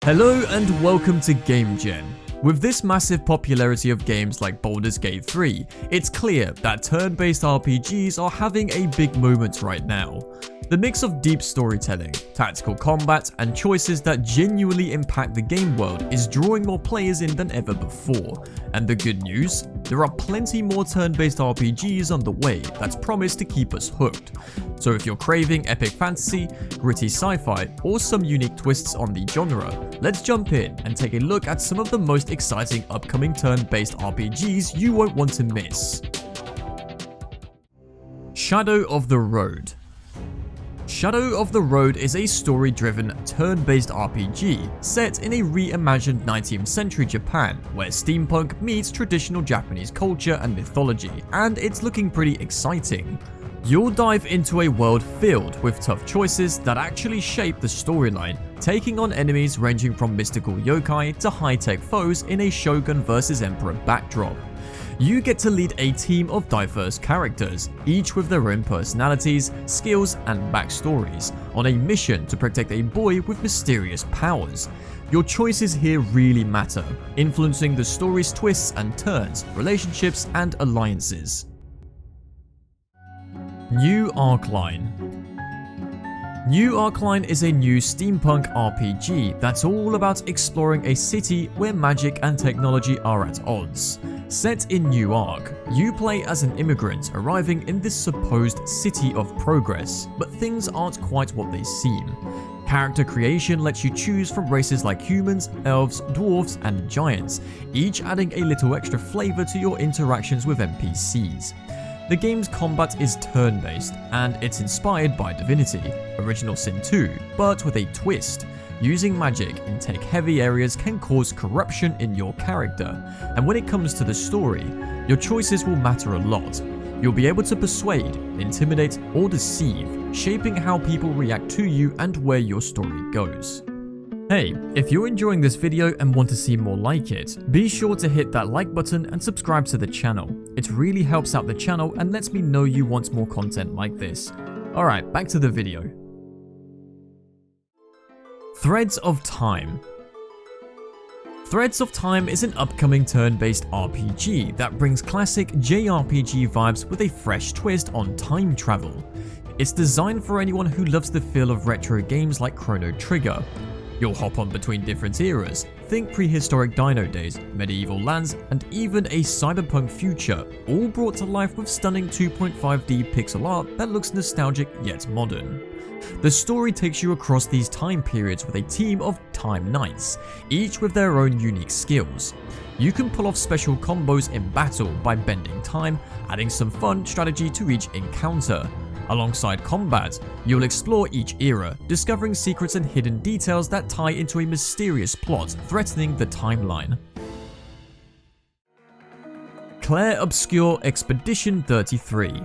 Hello and welcome to GameGen. With this massive popularity of games like Baldur's Gate 3, it's clear that turn-based RPGs are having a big moment right now. The mix of deep storytelling, tactical combat, and choices that genuinely impact the game world is drawing more players in than ever before. And the good news? There are plenty more turn-based RPGs on the way that's promised to keep us hooked. So if you're craving epic fantasy, gritty sci-fi, or some unique twists on the genre, let's jump in and take a look at some of the most exciting upcoming turn-based RPGs you won't want to miss. Shadow of the Road. Shadow of the Road is a story-driven, turn-based RPG set in a reimagined 19th century Japan where steampunk meets traditional Japanese culture and mythology, and it's looking pretty exciting. You'll dive into a world filled with tough choices that actually shape the storyline, taking on enemies ranging from mystical yokai to high-tech foes in a shogun versus emperor backdrop. You get to lead a team of diverse characters, each with their own personalities, skills, and backstories, on a mission to protect a boy with mysterious powers. Your choices here really matter, influencing the story's twists and turns, relationships, and alliances. New Arcline. New Arcline is a new steampunk RPG that's all about exploring a city where magic and technology are at odds. Set in New Ark, you play as an immigrant arriving in this supposed city of progress, but things aren't quite what they seem. Character creation lets you choose from races like humans, elves, dwarves, and giants, each adding a little extra flavor to your interactions with NPCs. The game's combat is turn-based, and it's inspired by Divinity, Original Sin 2, but with a twist. Using magic in tech-heavy areas can cause corruption in your character, and when it comes to the story, your choices will matter a lot. You'll be able to persuade, intimidate, or deceive, shaping how people react to you and where your story goes. Hey, if you're enjoying this video and want to see more like it, be sure to hit that like button and subscribe to the channel. It really helps out the channel and lets me know you want more content like this. Alright, back to the video. Threads of Time. Threads of Time is an upcoming turn-based RPG that brings classic JRPG vibes with a fresh twist on time travel. It's designed for anyone who loves the feel of retro games like Chrono Trigger. You'll hop on between different eras, think prehistoric dino days, medieval lands, and even a cyberpunk future, all brought to life with stunning 2.5D pixel art that looks nostalgic yet modern. The story takes you across these time periods with a team of Time Knights, each with their own unique skills. You can pull off special combos in battle by bending time, adding some fun strategy to each encounter. Alongside combat, you'll explore each era, discovering secrets and hidden details that tie into a mysterious plot threatening the timeline. Clair Obscur Expedition 33.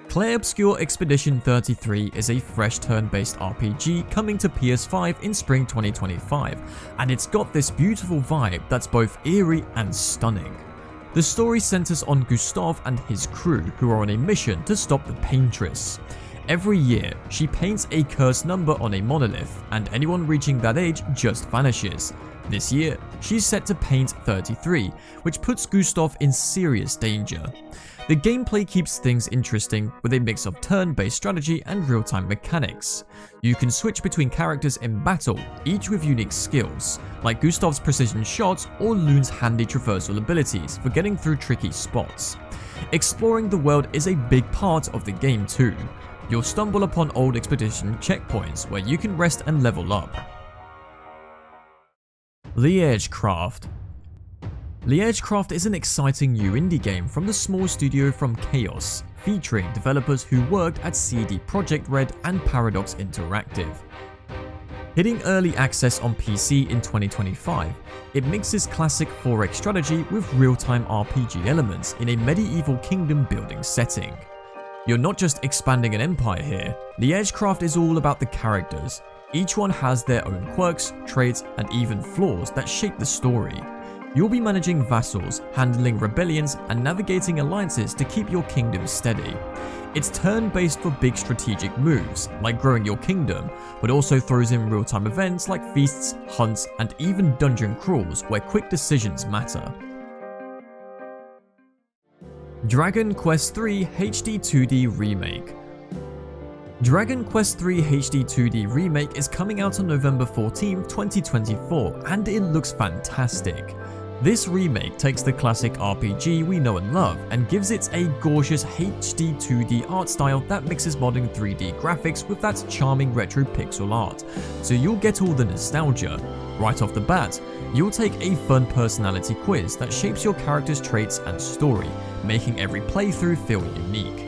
Clair Obscur Expedition 33 is a fresh turn-based RPG coming to PS5 in spring 2025, and it's got this beautiful vibe that's both eerie and stunning. The story centers on Gustav and his crew who are on a mission to stop the Paintress. Every year, she paints a cursed number on a monolith, and anyone reaching that age just vanishes. This year, she's set to paint 33, which puts Gustav in serious danger. The gameplay keeps things interesting with a mix of turn-based strategy and real-time mechanics. You can switch between characters in battle, each with unique skills, like Gustav's precision shots or Lune's handy traversal abilities for getting through tricky spots. Exploring the world is a big part of the game too. You'll stumble upon old expedition checkpoints where you can rest and level up. Liegecraft. Liegecraft is an exciting new indie game from the small studio from Chaos, featuring developers who worked at CD Projekt Red and Paradox Interactive. Hitting early access on PC in 2025, it mixes classic 4X strategy with real-time RPG elements in a medieval kingdom building setting. You're not just expanding an empire here, Liegecraft is all about the characters. Each one has their own quirks, traits, and even flaws that shape the story. You'll be managing vassals, handling rebellions, and navigating alliances to keep your kingdom steady. It's turn-based for big strategic moves, like growing your kingdom, but also throws in real-time events like feasts, hunts, and even dungeon crawls where quick decisions matter. Dragon Quest III HD 2D Remake. Dragon Quest III HD 2D Remake is coming out on November 14, 2024, and it looks fantastic. This remake takes the classic RPG we know and love and gives it a gorgeous HD 2D art style that mixes modern 3D graphics with that charming retro pixel art, so you'll get all the nostalgia. Right off the bat, you'll take a fun personality quiz that shapes your character's traits and story, making every playthrough feel unique.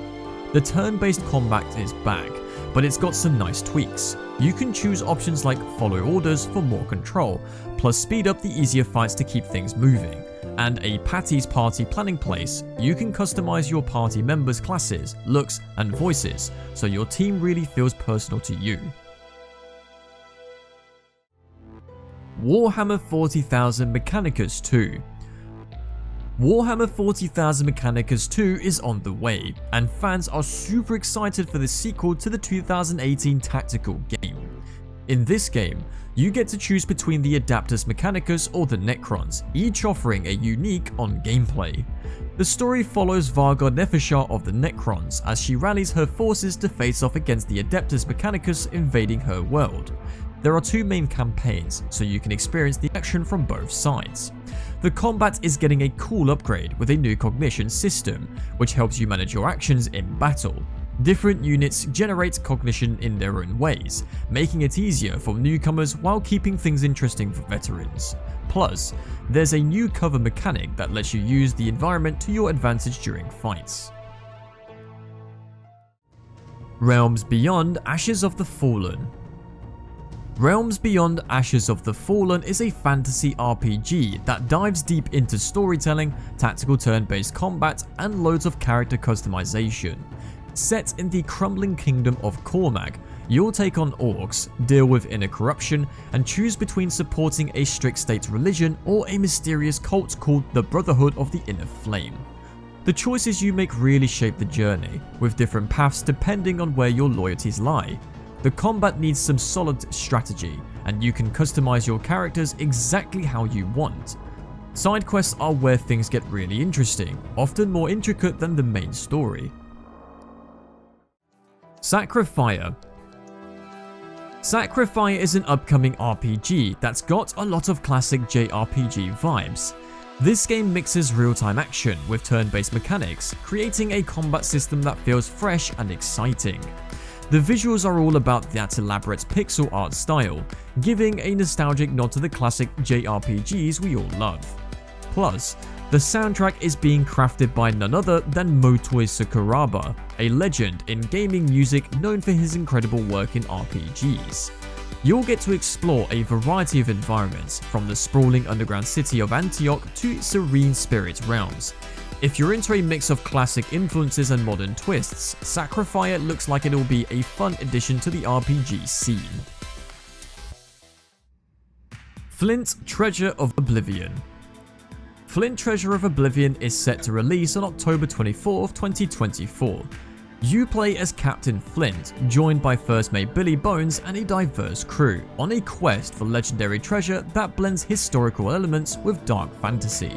The turn-based combat is back, but it's got some nice tweaks. You can choose options like follow orders for more control, plus speed up the easier fights to keep things moving, and a Patty's Party planning place. You can customize your party members' classes, looks, and voices, so your team really feels personal to you. Warhammer 40,000 Mechanicus II. Warhammer 40,000 Mechanicus II is on the way, and fans are super excited for the sequel to the 2018 tactical game. In this game, you get to choose between the Adeptus Mechanicus or the Necrons, each offering a unique on-gameplay. The story follows Varga Nefishar of the Necrons as she rallies her forces to face off against the Adeptus Mechanicus invading her world. There are two main campaigns, so you can experience the action from both sides. The combat is getting a cool upgrade with a new cognition system, which helps you manage your actions in battle. Different units generate cognition in their own ways, making it easier for newcomers while keeping things interesting for veterans. Plus, there's a new cover mechanic that lets you use the environment to your advantage during fights. Realms Beyond Ashes of the Fallen. Realms Beyond Ashes of the Fallen is a fantasy RPG that dives deep into storytelling, tactical turn-based combat, and loads of character customization. Set in the crumbling kingdom of Cormac, you'll take on orcs, deal with inner corruption, and choose between supporting a strict state religion or a mysterious cult called the Brotherhood of the Inner Flame. The choices you make really shape the journey, with different paths depending on where your loyalties lie. The combat needs some solid strategy, and you can customize your characters exactly how you want. Side quests are where things get really interesting, often more intricate than the main story. SacriFire. SacriFire is an upcoming RPG that's got a lot of classic JRPG vibes. This game mixes real-time action with turn-based mechanics, creating a combat system that feels fresh and exciting. The visuals are all about that elaborate pixel art style, giving a nostalgic nod to the classic JRPGs we all love. Plus, the soundtrack is being crafted by none other than Motoi Sakuraba, a legend in gaming music known for his incredible work in RPGs. You'll get to explore a variety of environments, from the sprawling underground city of Antioch to serene spirit realms. If you're into a mix of classic influences and modern twists, SacriFire looks like it'll be a fun addition to the RPG scene. Flint Treasure of Oblivion. Flint Treasure of Oblivion is set to release on October 24, 2024. You play as Captain Flint, joined by First Mate Billy Bones and a diverse crew, on a quest for legendary treasure that blends historical elements with dark fantasy.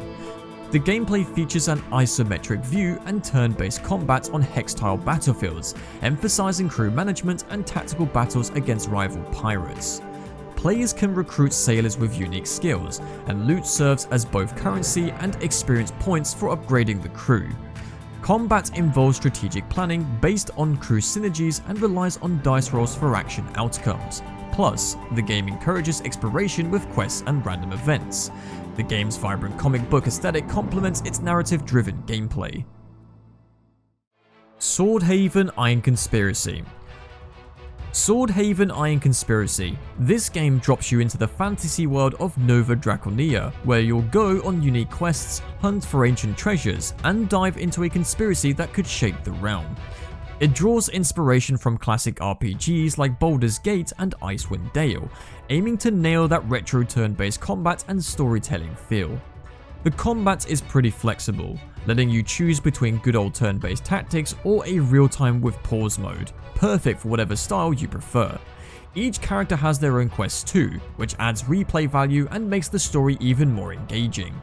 The gameplay features an isometric view and turn-based combat on hex-tile battlefields, emphasizing crew management and tactical battles against rival pirates. Players can recruit sailors with unique skills, and loot serves as both currency and experience points for upgrading the crew. Combat involves strategic planning based on crew synergies and relies on dice rolls for action outcomes. Plus, the game encourages exploration with quests and random events. The game's vibrant comic book aesthetic complements its narrative-driven gameplay. Swordhaven Iron Conspiracy. Swordhaven Iron Conspiracy. This game drops you into the fantasy world of Nova Draconia, where you'll go on unique quests, hunt for ancient treasures, and dive into a conspiracy that could shape the realm. It draws inspiration from classic RPGs like Baldur's Gate and Icewind Dale, aiming to nail that retro turn-based combat and storytelling feel. The combat is pretty flexible, letting you choose between good old turn-based tactics or a real-time with pause mode, perfect for whatever style you prefer. Each character has their own quests too, which adds replay value and makes the story even more engaging.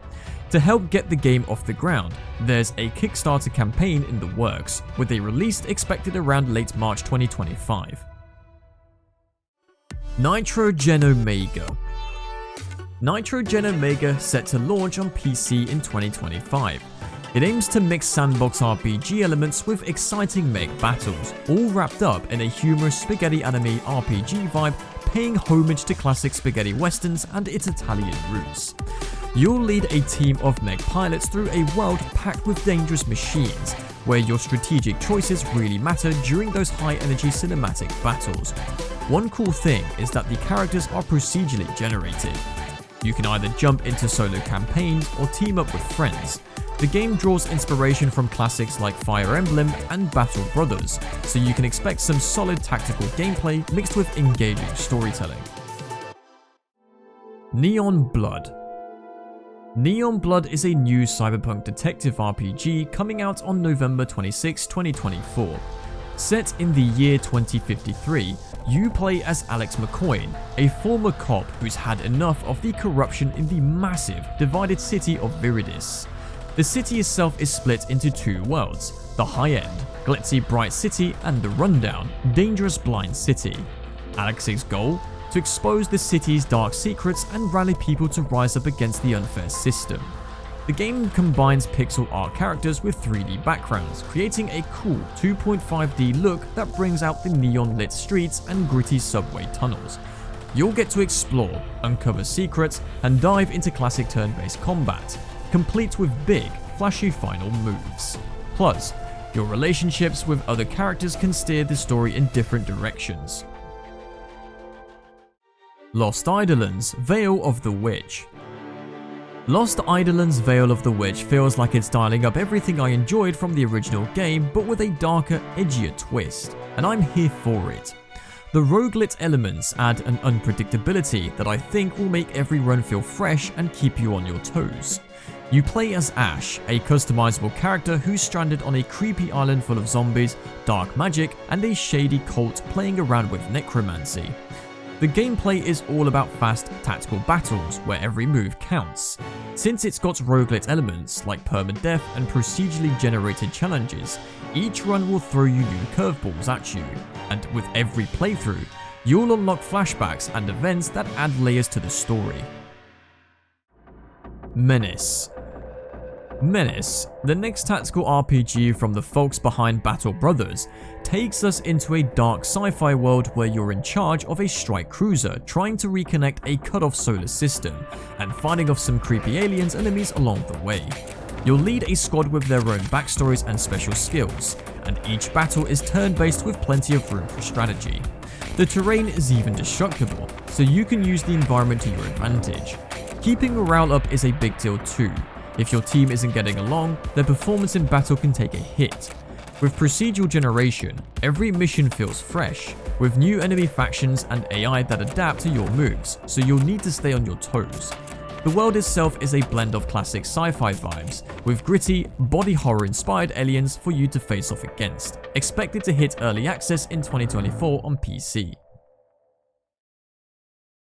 To help get the game off the ground, there's a Kickstarter campaign in the works, with a release expected around late March 2025. NITRO Gen Omega. NITRO Gen Omega set to launch on PC in 2025. It aims to mix sandbox RPG elements with exciting mech battles, all wrapped up in a humorous spaghetti anime RPG vibe, paying homage to classic spaghetti westerns and its Italian roots. You'll lead a team of mech pilots through a world packed with dangerous machines, where your strategic choices really matter during those high-energy cinematic battles. One cool thing is that the characters are procedurally generated. You can either jump into solo campaigns or team up with friends. The game draws inspiration from classics like Fire Emblem and Battle Brothers, so you can expect some solid tactical gameplay mixed with engaging storytelling. Neon Blood. Neon Blood is a new cyberpunk detective RPG coming out on November 26, 2024. Set in the year 2053, you play as Alex McCoy, a former cop who's had enough of the corruption in the massive, divided city of Viridis. The city itself is split into two worlds, the high-end, glitzy bright city and the rundown, dangerous blind city. Alex's goal? To expose the city's dark secrets and rally people to rise up against the unfair system. The game combines pixel art characters with 3D backgrounds, creating a cool 2.5D look that brings out the neon-lit streets and gritty subway tunnels. You'll get to explore, uncover secrets, and dive into classic turn-based combat, complete with big, flashy final moves. Plus, your relationships with other characters can steer the story in different directions. Lost Eidolons: Veil of the Witch. Lost Eidolons: Veil of the Witch feels like it's dialing up everything I enjoyed from the original game, but with a darker, edgier twist, and I'm here for it. The roguelite elements add an unpredictability that I think will make every run feel fresh and keep you on your toes. You play as Ash, a customizable character who's stranded on a creepy island full of zombies, dark magic, and a shady cult playing around with necromancy. The gameplay is all about fast, tactical battles where every move counts. Since it's got roguelite elements like permadeath and procedurally generated challenges, each run will throw you new curveballs at you, and with every playthrough, you'll unlock flashbacks and events that add layers to the story. Menace. Menace, the next tactical RPG from the folks behind Battle Brothers, takes us into a dark sci-fi world where you're in charge of a strike cruiser trying to reconnect a cut-off solar system and fighting off some creepy aliens enemies along the way. You'll lead a squad with their own backstories and special skills, and each battle is turn-based with plenty of room for strategy. The terrain is even destructible, so you can use the environment to your advantage. Keeping morale up is a big deal too. If your team isn't getting along, their performance in battle can take a hit. With procedural generation, every mission feels fresh, with new enemy factions and AI that adapt to your moves, so you'll need to stay on your toes. The world itself is a blend of classic sci-fi vibes, with gritty, body horror-inspired aliens for you to face off against, expected to hit early access in 2024 on PC.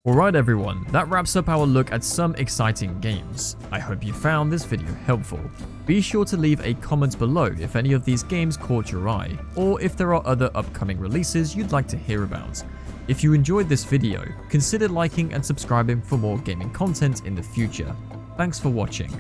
Alright everyone, that wraps up our look at some exciting games. I hope you found this video helpful. Be sure to leave a comment below if any of these games caught your eye, or if there are other upcoming releases you'd like to hear about. If you enjoyed this video, consider liking and subscribing for more gaming content in the future. Thanks for watching.